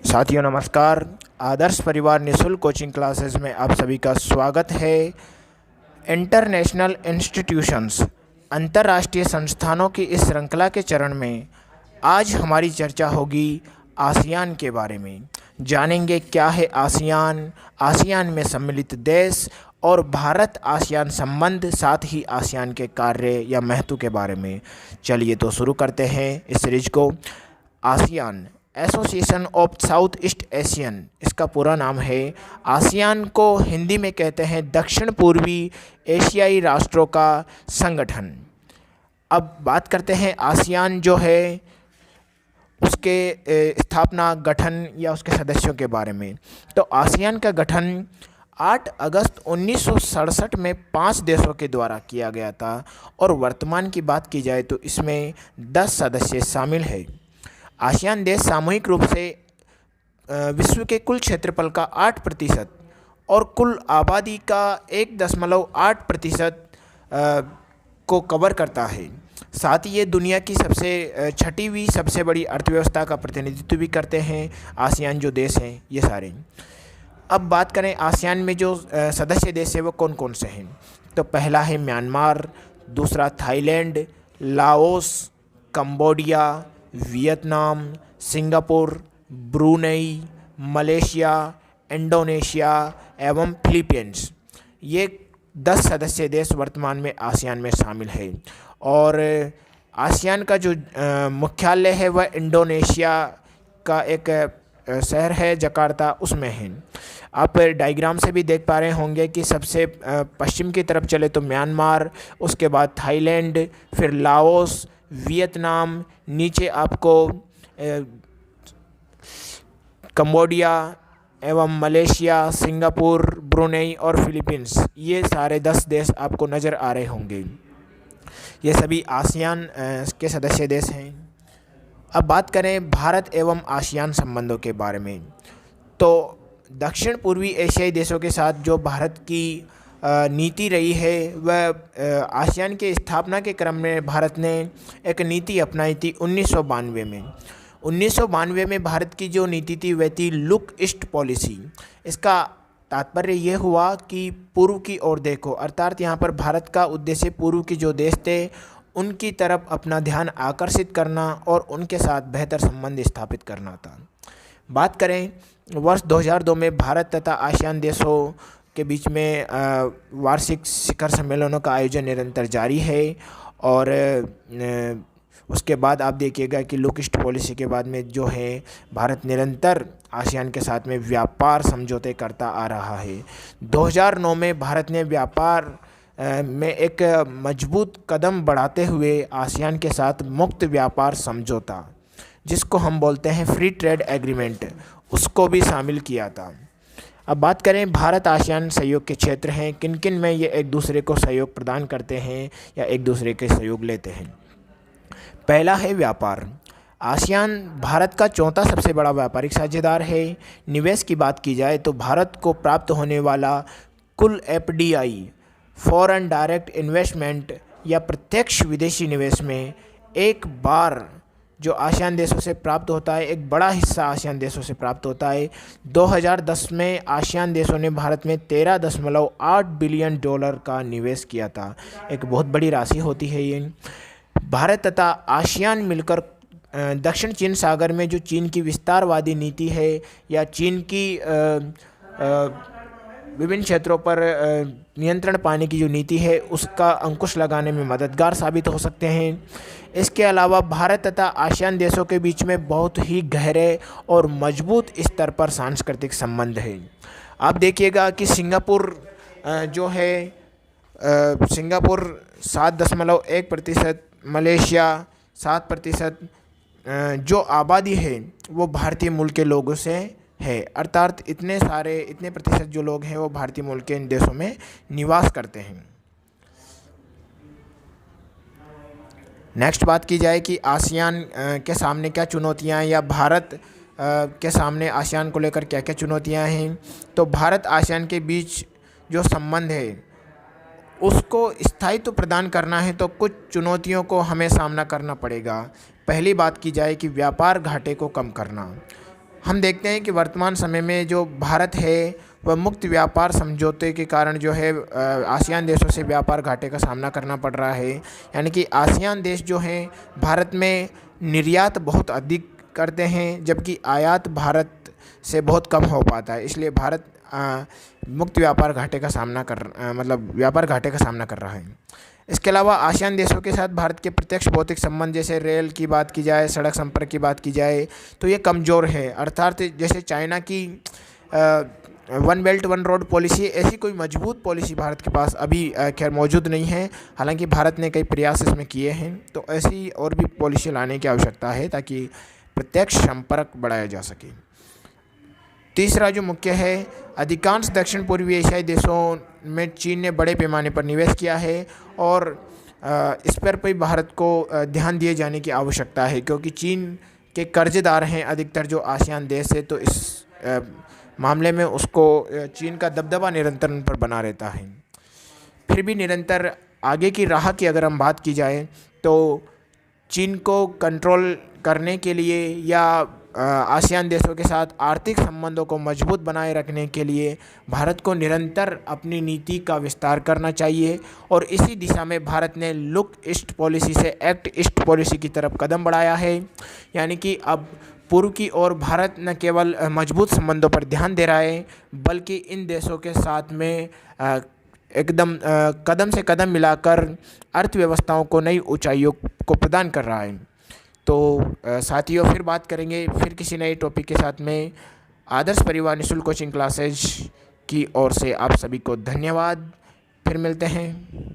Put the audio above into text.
साथियों नमस्कार। आदर्श परिवार निःशुल्क कोचिंग क्लासेस में आप सभी का स्वागत है। इंटरनेशनल इंस्टीट्यूशंस अंतर्राष्ट्रीय संस्थानों की इस श्रृंखला के चरण में आज हमारी चर्चा होगी आसियान के बारे में। जानेंगे क्या है आसियान, आसियान में सम्मिलित देश और भारत आसियान संबंध, साथ ही आसियान के कार्य या महत्व के बारे में। चलिए तो शुरू करते हैं इस सीरीज को। ASEAN association of south east Asian, इसका पूरा नाम है। आसियान को हिंदी में कहते हैं दक्षिण पूर्वी एशियाई राष्ट्रों का संगठन। अब बात करते हैं आसियान जो है उसके स्थापना, गठन या उसके सदस्यों के बारे में। तो आसियान का गठन 8 अगस्त 1967 में 5 देशों के द्वारा किया गया था और वर्तमान की बात की जाए तो इसमें 10 सदस्य शामिल है। आसियान देश सामूहिक रूप से विश्व के कुल क्षेत्रफल का 8% और कुल आबादी का 1.8% को कवर करता है। साथ ही ये दुनिया की छठी हुई सबसे बड़ी अर्थव्यवस्था का प्रतिनिधित्व भी करते हैं। आसियान जो देश हैं ये सारे। अब बात करें आसियान में जो सदस्य देश है वो कौन कौन से हैं। तो पहला है म्यांमार, दूसरा Thailand, Laos, Cambodia, Vietnam, Singapore, Brunei, Malaysia, Indonesia एवं फिलीपींस। ये 10 सदस्य देश वर्तमान में आसियान में शामिल है। और आसियान का जो मुख्यालय है वह इंडोनेशिया का एक शहर है जकार्ता, उसमें है। आप डायग्राम से भी देख पा रहे होंगे कि सबसे पश्चिम की तरफ चले तो म्यांमार, उसके बाद थाईलैंड, फिर लाओस, वियतनाम, नीचे आपको कंबोडिया एवं मलेशिया, सिंगापुर, ब्रुनेई और फिलीपींस, ये सारे 10 देश आपको नज़र आ रहे होंगे। ये सभी आसियान के सदस्य देश हैं। अब बात करें भारत एवं आसियान संबंधों के बारे में। तो दक्षिण पूर्वी एशियाई देशों के साथ जो भारत की नीति रही है वह आसियान के स्थापना के क्रम में भारत ने एक नीति अपनाई थी 1992 में। 1992 में भारत की जो नीति थी वह थी लुक ईस्ट पॉलिसी। इसका तात्पर्य यह हुआ कि पूर्व की ओर देखो, अर्थात यहाँ पर भारत का उद्देश्य पूर्व के जो देश थे उनकी तरफ अपना ध्यान आकर्षित करना और उनके साथ बेहतर संबंध स्थापित करना था। बात करें वर्ष 2002 में भारत तथा आसियान देशों के बीच में वार्षिक शिखर सम्मेलनों का आयोजन निरंतर जारी है। और उसके बाद आप देखिएगा कि लुक ईस्ट पॉलिसी के बाद में जो है भारत निरंतर आसियान के साथ में व्यापार समझौते करता आ रहा है। 2009 में भारत ने व्यापार में एक मजबूत कदम बढ़ाते हुए आसियान के साथ मुक्त व्यापार समझौता, जिसको हम बोलते हैं फ्री ट्रेड एग्रीमेंट, उसको भी शामिल किया था। अब बात करें भारत आसियान सहयोग के क्षेत्र हैं, किन किन में ये एक दूसरे को सहयोग प्रदान करते हैं या एक दूसरे के सहयोग लेते हैं। पहला है व्यापार। आसियान भारत का चौथा सबसे बड़ा व्यापारिक साझेदार है। निवेश की बात की जाए तो भारत को प्राप्त होने वाला कुल FDI, फॉरेन डायरेक्ट इन्वेस्टमेंट या प्रत्यक्ष विदेशी निवेश में एक बार जो आसियान देशों से प्राप्त होता है, एक बड़ा हिस्सा आसियान देशों से प्राप्त होता है। 2010 में आसियान देशों ने भारत में $13.8 बिलियन का निवेश किया था। एक बहुत बड़ी राशि होती है ये। भारत तथा आसियान मिलकर दक्षिण चीन सागर में जो चीन की विस्तारवादी नीति है या चीन की विभिन्न क्षेत्रों पर नियंत्रण पाने की जो नीति है उसका अंकुश लगाने में मददगार साबित हो सकते हैं। इसके अलावा भारत तथा आसियान देशों के बीच में बहुत ही गहरे और मजबूत स्तर पर सांस्कृतिक संबंध है। आप देखिएगा कि सिंगापुर जो है सिंगापुर 7.1%, मलेशिया 7%, जो आबादी है वो भारतीय मूल के लोगों से है, अर्थात इतने प्रतिशत जो लोग हैं वो भारतीय मूल के इन देशों में निवास करते हैं। नेक्स्ट बात की जाए कि आसियान के सामने क्या चुनौतियां या भारत के सामने आसियान को लेकर क्या क्या चुनौतियां हैं। तो भारत आसियान के बीच जो संबंध है उसको स्थायित्व प्रदान करना है तो कुछ चुनौतियों को हमें सामना करना पड़ेगा। पहली बात की जाए कि व्यापार घाटे को कम करना। हम देखते हैं कि वर्तमान समय में जो भारत है वह मुक्त व्यापार समझौते के कारण जो है आसियान देशों से व्यापार घाटे का सामना करना पड़ रहा है। यानी कि आसियान देश जो हैं भारत में निर्यात बहुत अधिक करते हैं, जबकि आयात भारत से बहुत कम हो पाता है। इसलिए भारत मुक्त व्यापार घाटे का सामना मतलब व्यापार घाटे का सामना कर रहा है। इसके अलावा आसियान देशों के साथ भारत के प्रत्यक्ष भौतिक संबंध, जैसे रेल की बात की जाए, सड़क संपर्क की बात की जाए, तो ये कमज़ोर है। अर्थात जैसे चाइना की one belt one road policy, ऐसी कोई मजबूत पॉलिसी भारत के पास अभी खैर मौजूद नहीं है। हालांकि भारत ने कई प्रयास इसमें किए हैं, तो ऐसी और भी पॉलिसी लाने की आवश्यकता है ताकि प्रत्यक्ष संपर्क बढ़ाया जा सके। तीसरा जो मुख्य है, अधिकांश दक्षिण पूर्वी एशियाई देशों में चीन ने बड़े पैमाने पर निवेश किया है और इस पर भी भारत को ध्यान दिए जाने की आवश्यकता है, क्योंकि चीन के कर्जदार हैं अधिकतर जो आसियान देश है। तो इस मामले में उसको चीन का दबदबा निरंतर उन पर बना रहता है। फिर भी निरंतर आगे की राह की अगर हम बात की जाए तो चीन को कंट्रोल करने के लिए या आसियान देशों के साथ आर्थिक संबंधों को मजबूत बनाए रखने के लिए भारत को निरंतर अपनी नीति का विस्तार करना चाहिए। और इसी दिशा में भारत ने लुक ईस्ट पॉलिसी से एक्ट ईस्ट पॉलिसी की तरफ कदम बढ़ाया है। यानी कि अब पूर्व की ओर भारत न केवल मजबूत संबंधों पर ध्यान दे रहा है, बल्कि इन देशों के साथ में एकदम कदम से कदम मिलाकर अर्थव्यवस्थाओं को नई ऊंचाइयों को प्रदान कर रहा है। तो साथियों, फिर बात करेंगे फिर किसी नए टॉपिक के साथ में। आदर्श परिवार निःशुल्क कोचिंग क्लासेज की ओर से आप सभी को धन्यवाद। फिर मिलते हैं।